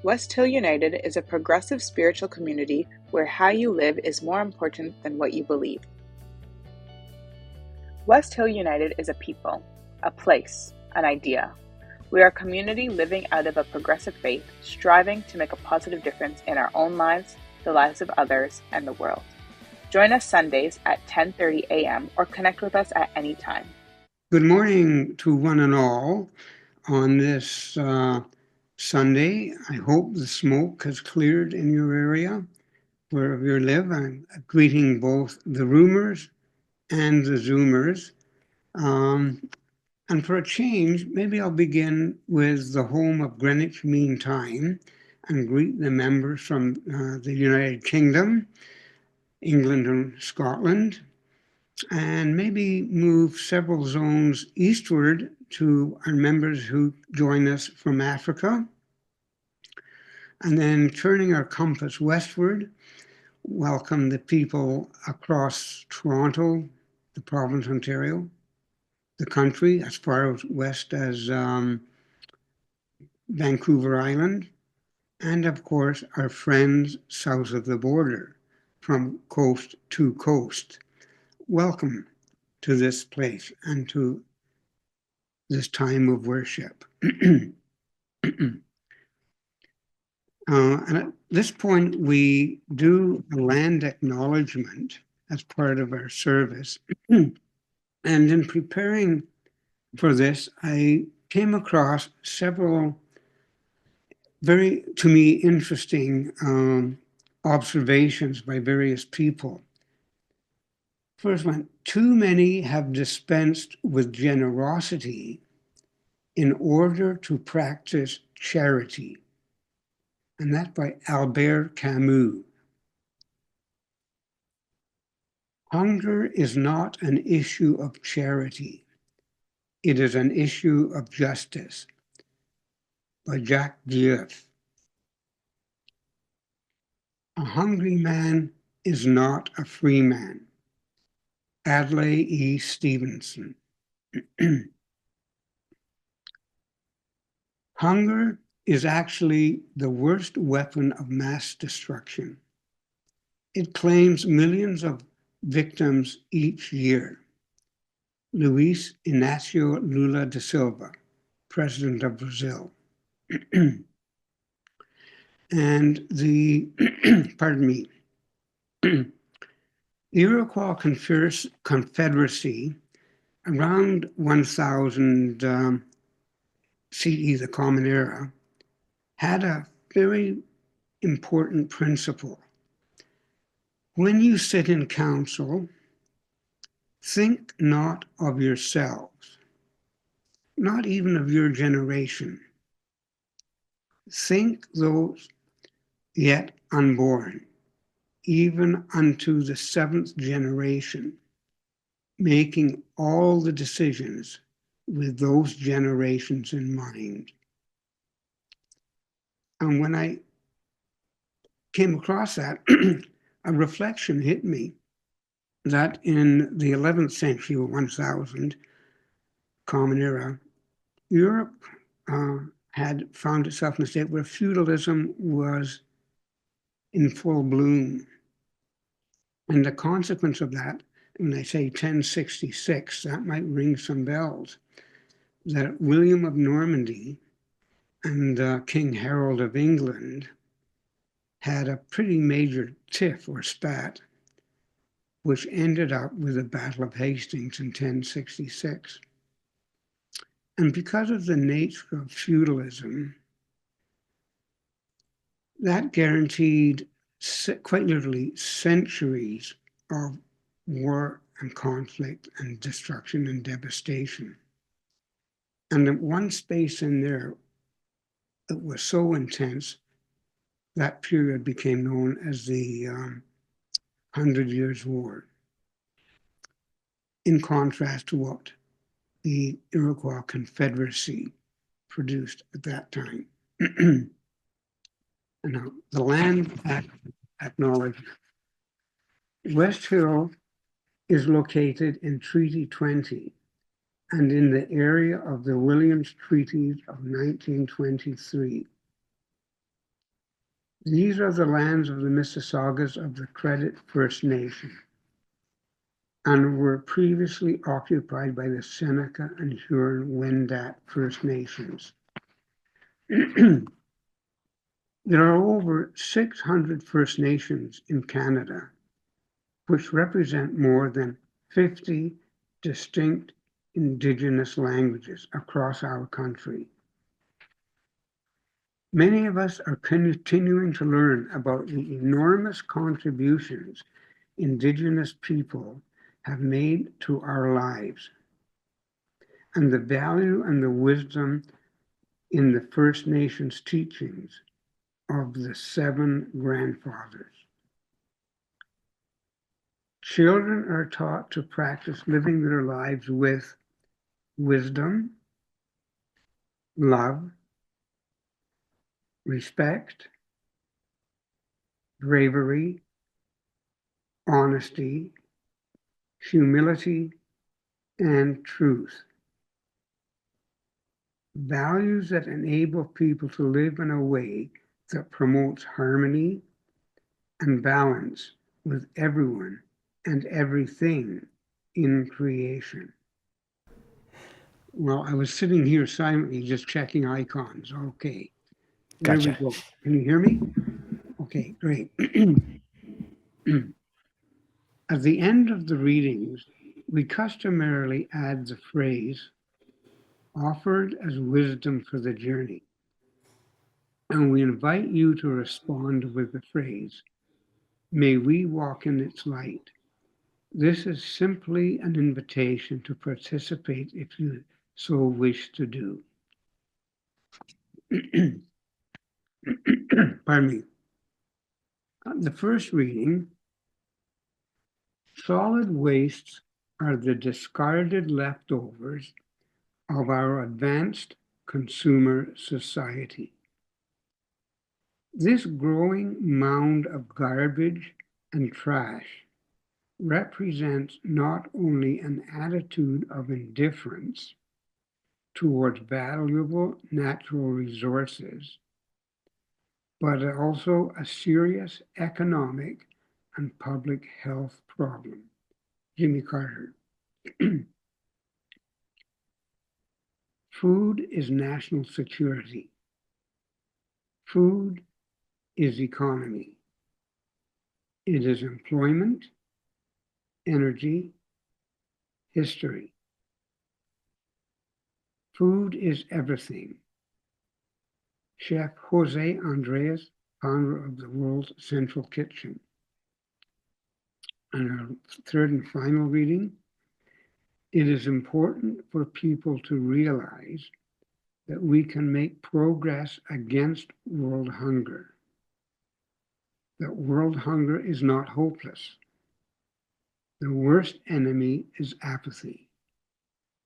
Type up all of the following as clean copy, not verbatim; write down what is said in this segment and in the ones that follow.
West Hill United is a progressive spiritual community where how you live is more important than what you believe. West Hill United is a people, a place, an idea. We are a community living out of a progressive faith, striving to make a positive difference in our own lives, the lives of others, and the world. Join us Sundays at 10:30 a.m. or connect with us at any time. Good morning to one and all on this Sunday. I hope the smoke has cleared in your area, wherever you live. I'm greeting both the roomers and the Zoomers. And for a change, maybe I'll begin with the home of Greenwich Mean Time and greet the members from the United Kingdom, England and Scotland, and maybe move several zones eastward to our members who join us from Africa. And then turning our compass westward, welcome the people across Toronto, the province of Ontario, the country as far west as Vancouver Island, and of course our friends south of the border from coast to coast. Welcome to this place and to this time of worship. And at this point, we do a land acknowledgement as part of our service. And in preparing for this, I came across several very, to me, interesting observations by various people. First one, too many have dispensed with generosity in order to practice charity. And that by Albert Camus. Hunger is not an issue of charity. It is an issue of justice. By Jacques Dieuf. A hungry man is not a free man. Adlai E. Stevenson. Hunger is actually the worst weapon of mass destruction. It claims millions of victims each year. Luiz Inácio Lula da Silva, President of Brazil. And the, pardon me, the Iroquois Confederacy around 1000 CE, the Common Era, had a very important principle. When you sit in council, think not of yourselves, not even of your generation. Think those yet unborn, even unto the seventh generation, making all the decisions with those generations in mind. And when I came across that, a reflection hit me that in the 11th century, 1000, Common Era, Europe had found itself in a state where feudalism was in full bloom. And the consequence of that, when I say 1066, that might ring some bells, that William of Normandy and King Harold of England had a pretty major tiff or spat, which ended up with the Battle of Hastings in 1066. And because of the nature of feudalism, that guaranteed quite literally centuries of war and conflict and destruction and devastation. And in one space in there, it was so intense, that period became known as the 100 Years' War, in contrast to what the Iroquois Confederacy produced at that time. Now, the land acknowledged. West Hill is located in Treaty 20 and in the area of the Williams Treaties of 1923. These are the lands of the Mississaugas of the Credit First Nation and were previously occupied by the Seneca and Huron-Wendat First Nations. There are over 600 First Nations in Canada, which represent more than 50 distinct Indigenous languages across our country. Many of us are continuing to learn about the enormous contributions Indigenous people have made to our lives and the value and the wisdom in the First Nations teachings of the seven grandfathers. Children are taught to practice living their lives with wisdom, love, respect, bravery, honesty, humility, and truth. Values that enable people to live in a way that promotes harmony and balance with everyone and everything in creation. Well, I was sitting here silently just checking icons. Okay, there we Gotcha. go. Can you hear me? Okay, great. At the end of the readings, we customarily add the phrase, offered as wisdom for the journey. And we invite you to respond with the phrase, may we walk in its light. This is simply an invitation to participate if you so wish to do. Pardon me. The first reading, solid wastes are the discarded leftovers of our advanced consumer society. This growing mound of garbage and trash represents not only an attitude of indifference towards valuable natural resources, but also a serious economic and public health problem. Jimmy Carter. Food is national security. Food is economy. It is employment, energy, history. Food is everything. Chef Jose Andres, founder of the world's central kitchen. And our third and final reading, it is important for people to realize that we can make progress against world hunger. That world hunger is not hopeless. The worst enemy is apathy.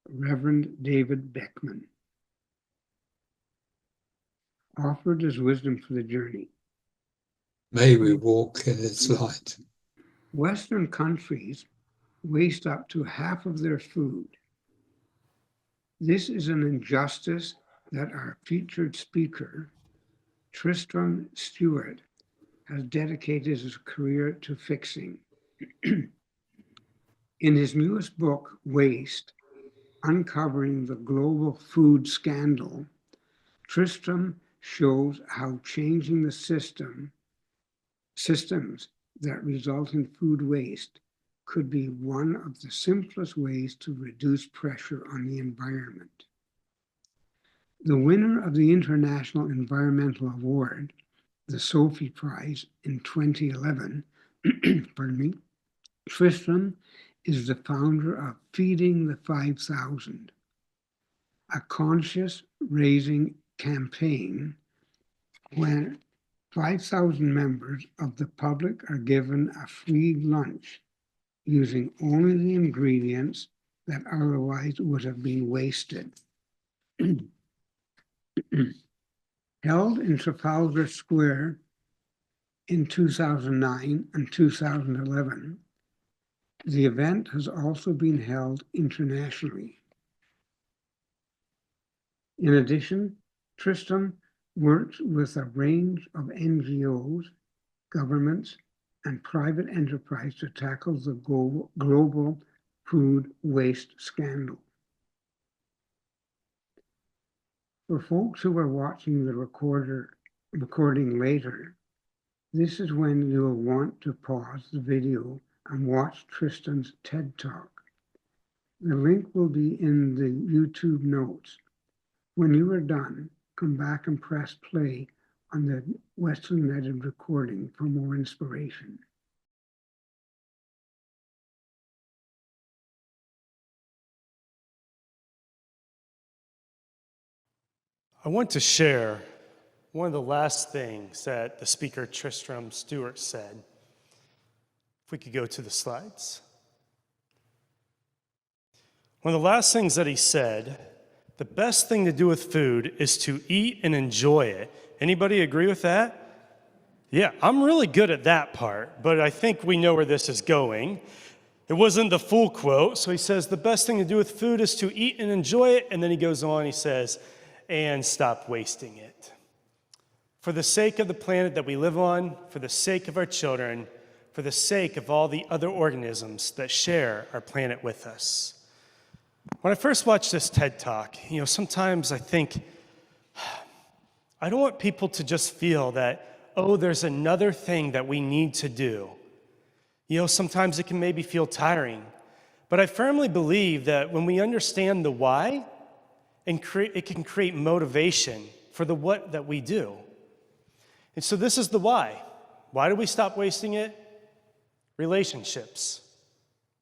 Reverend David Beckman. Offered as wisdom for the journey. May we walk in its light. Western countries waste up to half of their food. This is an injustice that our featured speaker, Tristram Stuart, has dedicated his career to fixing. In his newest book, Waste, Uncovering the Global Food Scandal, Tristam shows how changing the systems that result in food waste could be one of the simplest ways to reduce pressure on the environment. The winner of the International Environmental Award, the Sophie Prize in 2011, pardon me, Tristan is the founder of Feeding the 5,000, a conscious raising campaign when 5,000 members of the public are given a free lunch using only the ingredients that otherwise would have been wasted. Held in Trafalgar Square in 2009 and 2011, the event has also been held internationally. In addition, Tristam works with a range of NGOs, governments, and private enterprise to tackle the global food waste scandal. For folks who are watching the recording later, this is when you'll want to pause the video and watch Tristan's TED Talk. The link will be in the YouTube notes. When you are done, come back and press play on the Western United recording for more inspiration. I want to share one of the last things that the speaker Tristram Stuart said. If we could go to the slides. One of the last things that he said, the best thing to do with food is to eat and enjoy it. Anybody agree with that? Yeah, I'm really good at that part, but I think we know where this is going. It wasn't the full quote, so he says, the best thing to do with food is to eat and enjoy it, and then he goes on, he says, and stop wasting it. For the sake of the planet that we live on, for the sake of our children, for the sake of all the other organisms that share our planet with us. When I first watched this TED Talk, sometimes I think, I don't want people to just feel that, oh, there's another thing that we need to do. Sometimes it can maybe feel tiring. But I firmly believe that when we understand the why, it can create motivation for the what that we do. And so this is the why. Why do we stop wasting it? Relationships.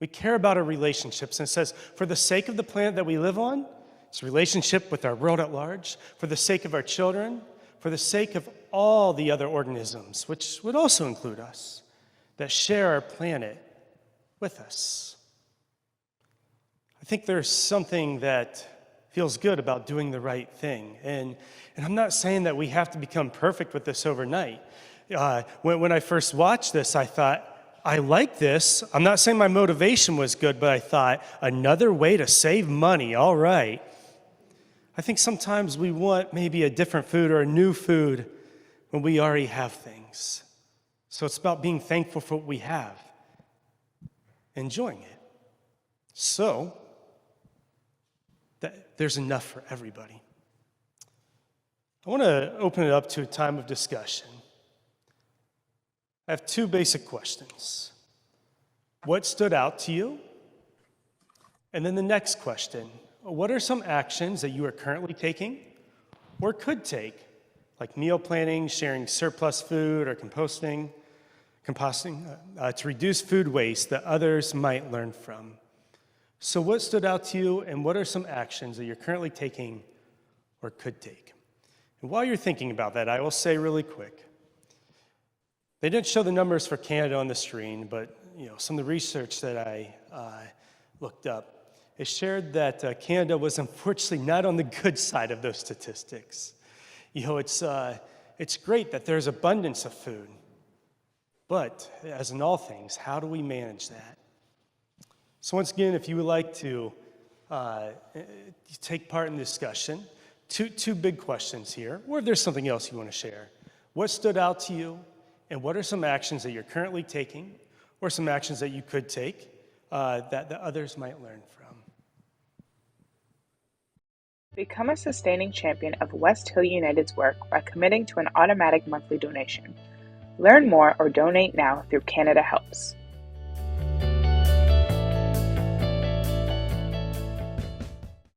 We care about our relationships. And it says, for the sake of the planet that we live on, it's a relationship with our world at large, for the sake of our children, for the sake of all the other organisms, which would also include us, that share our planet with us. I think there's something that feels good about doing the right thing. And I'm not saying that we have to become perfect with this overnight. When I first watched this, I thought, I like this. I'm not saying my motivation was good, but I thought, another way to save money, all right. I think sometimes we want maybe a different food or a new food when we already have things. So it's about being thankful for what we have, enjoying it. So that there's enough for everybody. I want to open it up to a time of discussion. I have two basic questions. What stood out to you? And then the next question, what are some actions that you are currently taking or could take, like meal planning, sharing surplus food, or composting, to reduce food waste that others might learn from? So what stood out to you, and what are some actions that you're currently taking or could take? And while you're thinking about that, I will say really quick, they didn't show the numbers for Canada on the screen, but some of the research that I looked up, it shared that Canada was unfortunately not on the good side of those statistics. It's great that there's abundance of food, but as in all things, how do we manage that? So once again, if you would like to take part in the discussion, two big questions here, or if there's something else you want to share. What stood out to you, and what are some actions that you're currently taking, or some actions that you could take that others might learn from? Become a sustaining champion of West Hill United's work by committing to an automatic monthly donation. Learn more or donate now through Canada Helps.